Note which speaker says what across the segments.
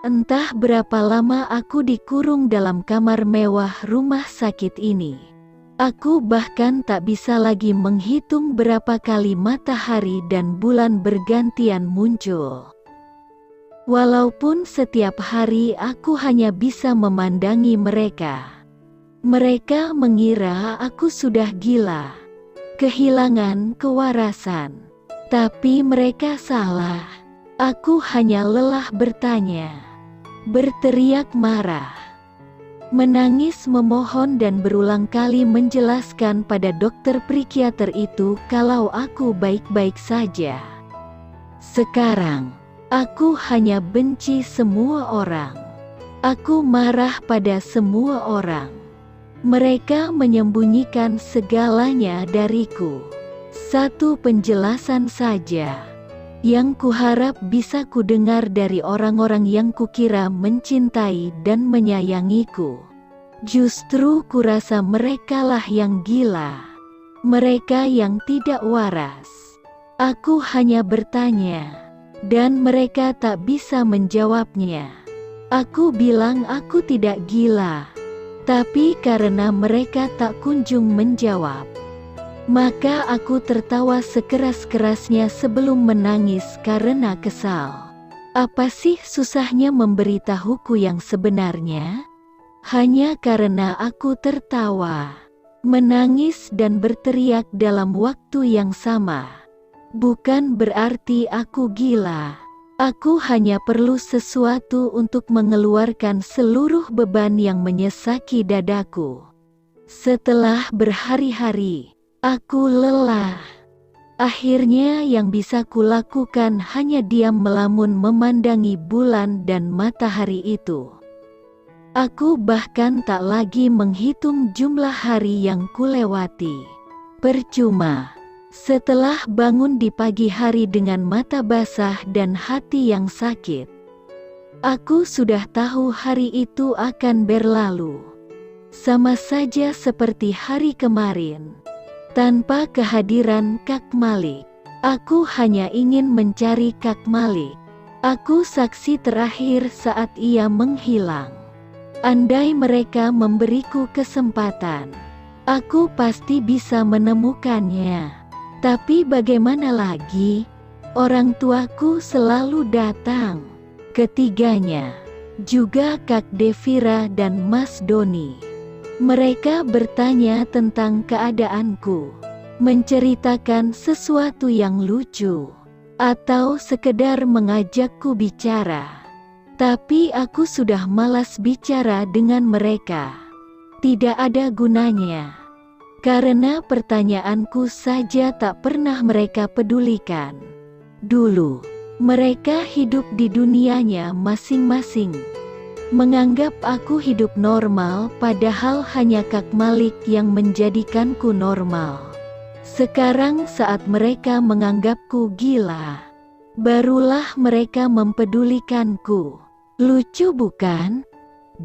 Speaker 1: Entah berapa lama aku dikurung dalam kamar mewah rumah sakit ini. Aku bahkan tak bisa lagi menghitung berapa kali matahari dan bulan bergantian muncul. Walaupun setiap hari aku hanya bisa memandangi mereka. Mereka mengira aku sudah gila, kehilangan kewarasan. Tapi mereka salah. Aku hanya lelah bertanya, berteriak marah, menangis memohon dan berulang kali menjelaskan pada dokter psikiater itu kalau aku baik-baik saja. Sekarang, aku hanya benci semua orang. Aku marah pada semua orang. Mereka menyembunyikan segalanya dariku. Satu penjelasan saja, yang kuharap bisa kudengar dari orang-orang yang kukira mencintai dan menyayangiku. Justru kurasa merekalah yang gila. Mereka yang tidak waras. Aku hanya bertanya, dan mereka tak bisa menjawabnya. Aku bilang aku tidak gila. Tapi karena mereka tak kunjung menjawab, maka aku tertawa sekeras-kerasnya sebelum menangis karena kesal. Apa sih susahnya memberitahuku yang sebenarnya? Hanya karena aku tertawa, menangis dan berteriak dalam waktu yang sama. Bukan berarti aku gila. Aku hanya perlu sesuatu untuk mengeluarkan seluruh beban yang menyesaki dadaku. Setelah berhari-hari, aku lelah. Akhirnya yang bisa kulakukan hanya diam melamun memandangi bulan dan matahari itu. Aku bahkan tak lagi menghitung jumlah hari yang kulewati. Percuma. Setelah bangun di pagi hari dengan mata basah dan hati yang sakit, aku sudah tahu hari itu akan berlalu. Sama saja seperti hari kemarin. Tanpa kehadiran Kak Malik, aku hanya ingin mencari Kak Malik. Aku saksi terakhir saat ia menghilang. Andai mereka memberiku kesempatan, aku pasti bisa menemukannya. Tapi bagaimana lagi? Orang tuaku selalu datang. Ketiganya, juga Kak Devira dan Mas Doni. Mereka bertanya tentang keadaanku, menceritakan sesuatu yang lucu, atau sekedar mengajakku bicara. Tapi aku sudah malas bicara dengan mereka. Tidak ada gunanya. Karena pertanyaanku saja tak pernah mereka pedulikan. Dulu, mereka hidup di dunianya masing-masing. Menganggap aku hidup normal padahal hanya Kak Malik yang menjadikanku normal. Sekarang saat mereka menganggapku gila, barulah mereka mempedulikanku. Lucu bukan?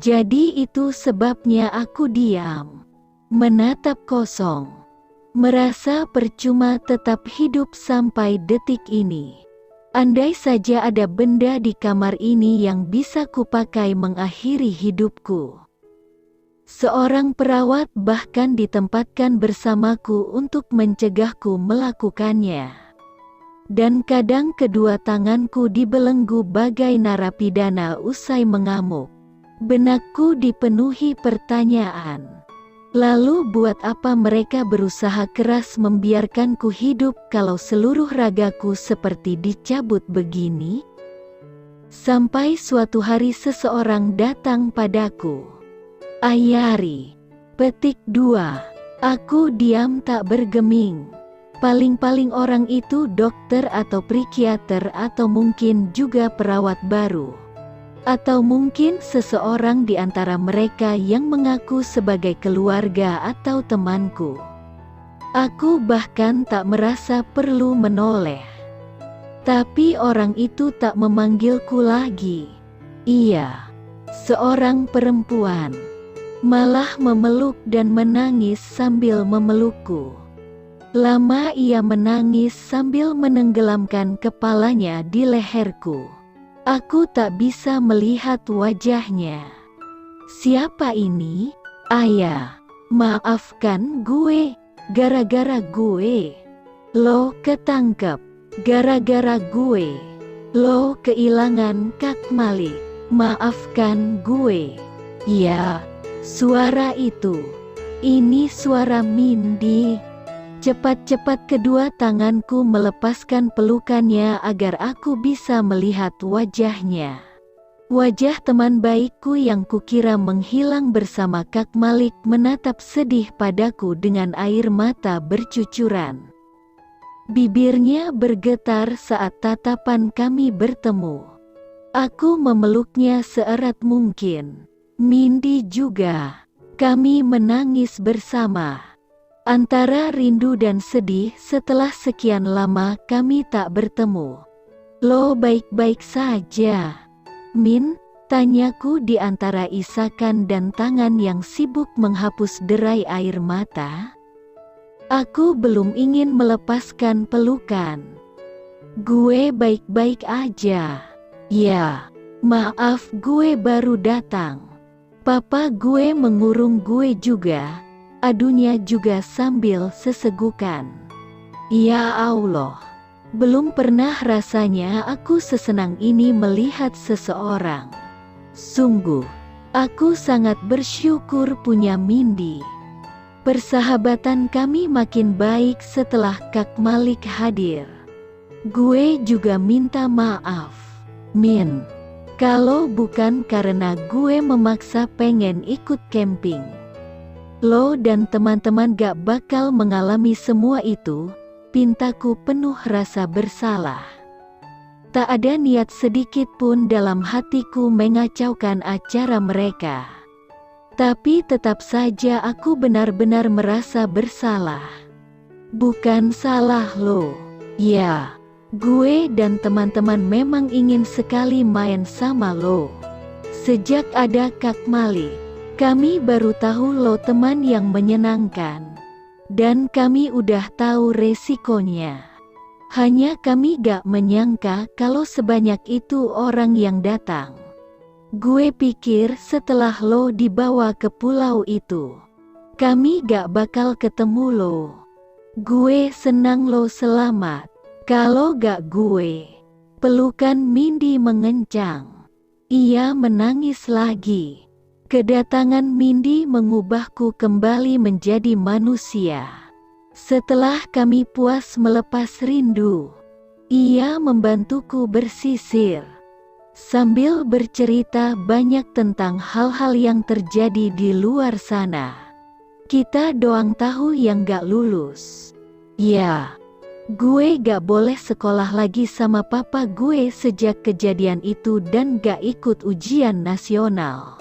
Speaker 1: Jadi itu sebabnya aku diam. Menatap kosong, merasa percuma tetap hidup sampai detik ini. Andai saja ada benda di kamar ini yang bisa kupakai mengakhiri hidupku. Seorang perawat bahkan ditempatkan bersamaku untuk mencegahku melakukannya. Dan kadang kedua tanganku dibelenggu bagai narapidana usai mengamuk. Benakku dipenuhi pertanyaan. Lalu buat apa mereka berusaha keras membiarkanku hidup kalau seluruh ragaku seperti dicabut begini? Sampai suatu hari seseorang datang padaku. Ayari. Petik 2. Aku diam tak bergeming. Paling-paling orang itu dokter atau psikiater atau mungkin juga perawat baru. Atau mungkin seseorang di antara mereka yang mengaku sebagai keluarga atau temanku. Aku bahkan tak merasa perlu menoleh. Tapi orang itu tak memanggilku lagi. Ia, seorang perempuan, malah memeluk dan menangis sambil memelukku. Lama ia menangis sambil menenggelamkan kepalanya di leherku. Aku tak bisa melihat wajahnya. Siapa ini? Ayah. Maafkan gue. Gara-gara gue. Lo ketangkep. Gara-gara gue. Lo kehilangan Kak Malik. Maafkan gue. Ya, suara itu. Ini suara Mindy. Cepat-cepat kedua tanganku melepaskan pelukannya agar aku bisa melihat wajahnya. Wajah teman baikku yang kukira menghilang bersama Kak Malik menatap sedih padaku dengan air mata bercucuran. Bibirnya bergetar saat tatapan kami bertemu. Aku memeluknya seerat mungkin. Mindy juga. Kami menangis bersama. Antara rindu dan sedih setelah sekian lama kami tak bertemu. Lo baik-baik saja, Min? Tanyaku di antara isakan dan tangan yang sibuk menghapus derai air mata. Aku belum ingin melepaskan pelukan. Gue baik-baik aja. Ya, maaf gue baru datang. Papa gue mengurung gue juga. Adunya juga sambil sesegukan. Ya Allah, belum pernah rasanya aku sesenang ini melihat seseorang. Sungguh, aku sangat bersyukur punya Mindy. Persahabatan kami makin baik setelah Kak Malik hadir. Gue juga minta maaf, Min. Kalau bukan karena gue memaksa pengen ikut camping, lo dan teman-teman gak bakal mengalami semua itu. Pintaku penuh rasa bersalah. Tak ada niat sedikit pun dalam hatiku mengacaukan acara mereka. Tapi tetap saja aku benar-benar merasa bersalah. Bukan salah lo. Ya, gue dan teman-teman memang ingin sekali main sama lo. Sejak ada Kak Malik, kami baru tahu lo teman yang menyenangkan. Dan kami udah tahu resikonya. Hanya kami gak menyangka kalau sebanyak itu orang yang datang. Gue pikir setelah lo dibawa ke pulau itu, kami gak bakal ketemu lo. Gue senang lo selamat. Kalau gak gue. Pelukan Mindy mengencang. Ia menangis lagi. Kedatangan Mindy mengubahku kembali menjadi manusia. Setelah kami puas melepas rindu, ia membantuku bersisir. Sambil bercerita banyak tentang hal-hal yang terjadi di luar sana. Kita doang tahu yang gak lulus. Ya, gue gak boleh sekolah lagi sama papa gue sejak kejadian itu dan gak ikut ujian nasional.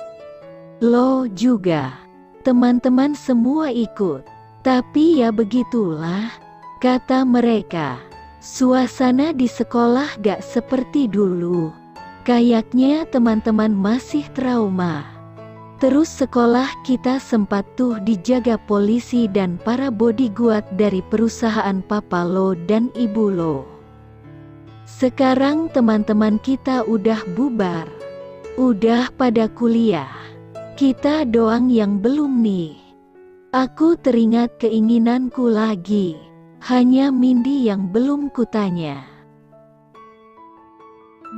Speaker 1: Lo juga. Teman-teman semua ikut. Tapi ya begitulah, kata mereka. Suasana di sekolah gak seperti dulu. Kayaknya teman-teman masih trauma. Terus sekolah kita sempat tuh dijaga polisi dan para bodyguard dari perusahaan papa lo dan ibu lo. Sekarang teman-teman kita udah bubar. Udah pada kuliah. Kita doang yang belum nih. Aku teringat keinginanku lagi. Hanya Mindy yang belum kutanya.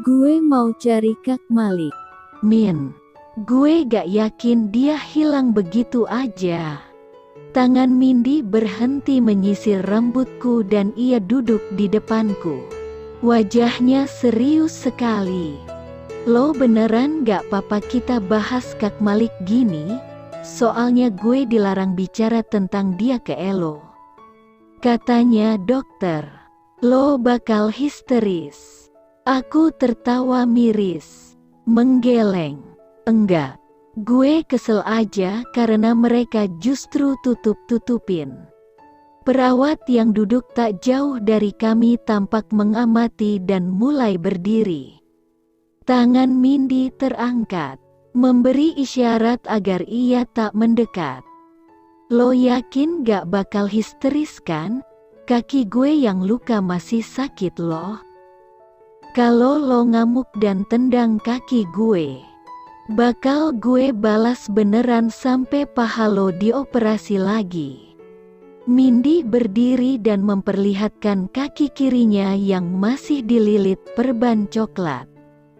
Speaker 1: Gue mau cari Kak Malik. Min, gue gak yakin dia hilang begitu aja. Tangan Mindy berhenti menyisir rambutku dan ia duduk di depanku. Wajahnya serius sekali. Lo beneran gak papa kita bahas Kak Malik gini? Soalnya gue dilarang bicara tentang dia ke Elo. Katanya dokter, lo bakal histeris. Aku tertawa miris, menggeleng. Enggak, gue kesel aja karena mereka justru tutup-tutupin. Perawat yang duduk tak jauh dari kami tampak mengamati dan mulai berdiri. Tangan Mindy terangkat, memberi isyarat agar ia tak mendekat. Lo yakin gak bakal histeris kan? Kaki gue yang luka masih sakit loh. Kalau lo ngamuk dan tendang kaki gue, bakal gue balas beneran sampai paha lo dioperasi lagi. Mindy berdiri dan memperlihatkan kaki kirinya yang masih dililit perban coklat.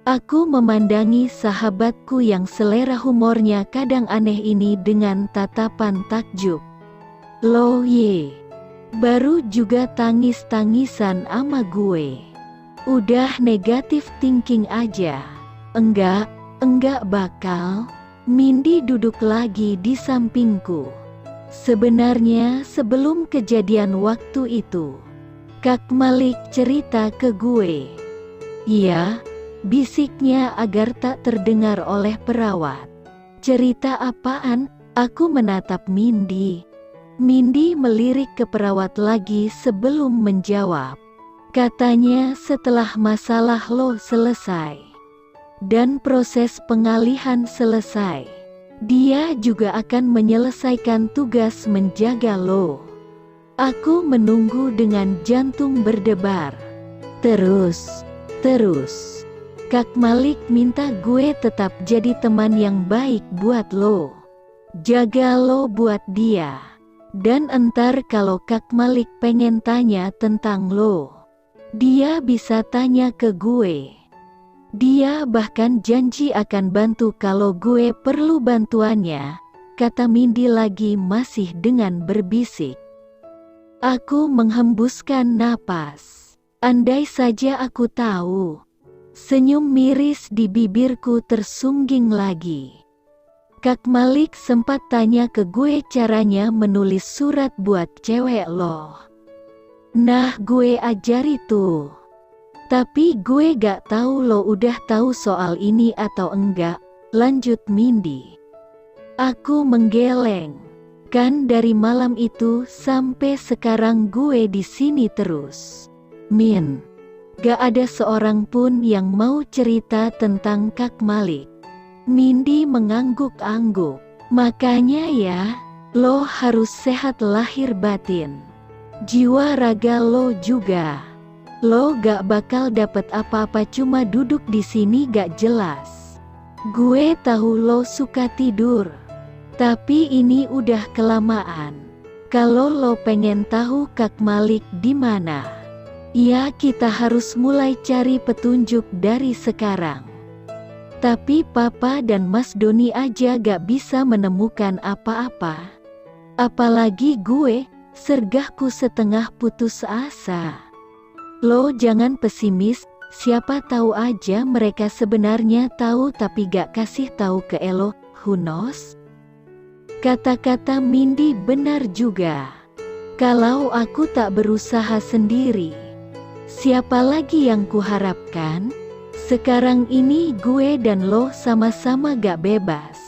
Speaker 1: Aku memandangi sahabatku yang selera humornya kadang aneh ini dengan tatapan takjub. Lo ye, baru juga tangis-tangisan ama gue. Udah negatif thinking aja. Enggak bakal. Mindy duduk lagi di sampingku. Sebenarnya sebelum kejadian waktu itu, Kak Malik cerita ke gue. Iya, bisiknya agar tak terdengar oleh perawat. Cerita apaan? Aku menatap Mindy. Mindy melirik ke perawat lagi sebelum menjawab. Katanya setelah masalah lo selesai dan proses pengalihan selesai, dia juga akan menyelesaikan tugas menjaga lo. Aku menunggu dengan jantung berdebar. Terus, Kak Malik minta gue tetap jadi teman yang baik buat lo. Jaga lo buat dia. Dan entar kalau Kak Malik pengen tanya tentang lo, dia bisa tanya ke gue. Dia bahkan janji akan bantu kalau gue perlu bantuannya, kata Mindy lagi masih dengan berbisik. Aku menghembuskan napas. Andai saja aku tahu. Senyum miris di bibirku tersungging lagi. Kak Malik sempat tanya ke gue caranya menulis surat buat cewek lo. Nah gue ajari tuh. Tapi gue gak tahu lo udah tahu soal ini atau enggak, lanjut Mindy. Aku menggeleng. Kan dari malam itu sampai sekarang gue di sini terus. Min, gak ada seorang pun yang mau cerita tentang Kak Malik. Mindy mengangguk-angguk. Makanya ya, lo harus sehat lahir batin. Jiwa raga lo juga. Lo gak bakal dapet apa-apa cuma duduk di sini gak jelas. Gue tahu lo suka tidur. Tapi ini udah kelamaan. Kalau lo pengen tahu Kak Malik di mana, ya kita harus mulai cari petunjuk dari sekarang. Tapi Papa dan Mas Doni aja gak bisa menemukan apa-apa. Apalagi gue, sergahku setengah putus asa. Lo jangan pesimis, siapa tahu aja mereka sebenarnya tahu tapi gak kasih tahu ke Elo, who knows? Kata-kata Mindy benar juga. Kalau aku tak berusaha sendiri, siapa lagi yang kuharapkan? Sekarang ini gue dan lo sama-sama gak bebas.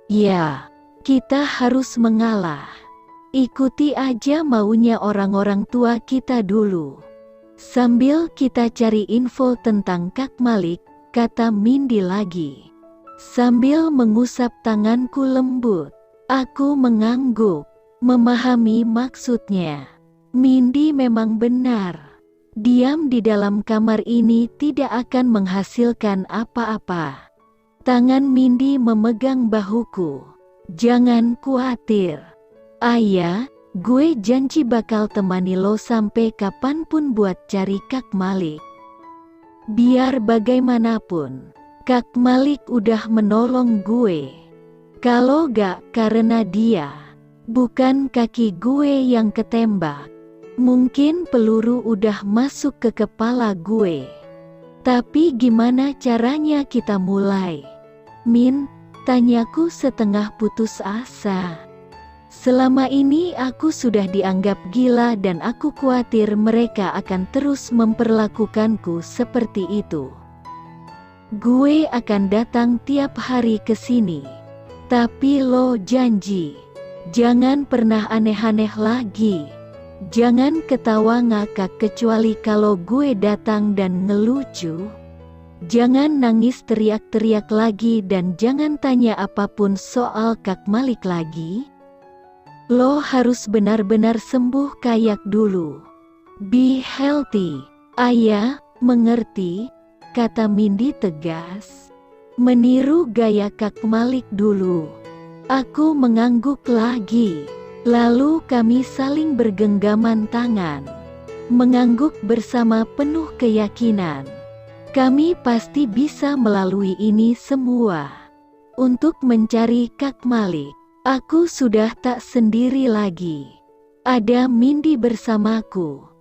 Speaker 1: Ya, kita harus mengalah. Ikuti aja maunya orang-orang tua kita dulu. Sambil kita cari info tentang Kak Malik, kata Mindy lagi. Sambil mengusap tanganku lembut, aku mengangguk, memahami maksudnya. Mindy memang benar. Diam di dalam kamar ini tidak akan menghasilkan apa-apa. Tangan Mindy memegang bahuku. Jangan khawatir. Ayah, gue janji bakal temani lo sampai kapanpun buat cari Kak Malik. Biar bagaimanapun, Kak Malik udah menolong gue. Kalau gak karena dia, bukan kaki gue yang ketembak, mungkin peluru udah masuk ke kepala gue. Tapi gimana caranya kita mulai? Min, tanyaku setengah putus asa. Selama ini aku sudah dianggap gila dan aku khawatir mereka akan terus memperlakukanku seperti itu. Gue akan datang tiap hari ke sini. Tapi lo janji, jangan pernah aneh-aneh lagi. Jangan ketawa ngakak kecuali kalau gue datang dan ngelucu. Jangan nangis teriak-teriak lagi dan jangan tanya apapun soal Kak Malik lagi. Lo harus benar-benar sembuh kayak dulu. Be healthy. Ayah, mengerti? kata Mindy tegas. Meniru gaya Kak Malik dulu. Aku mengangguk lagi. Lalu kami saling bergenggaman tangan. Mengangguk bersama penuh keyakinan. Kami pasti bisa melalui ini semua. Untuk mencari Kak Malik, aku sudah tak sendiri lagi. Ada Mindy bersamaku.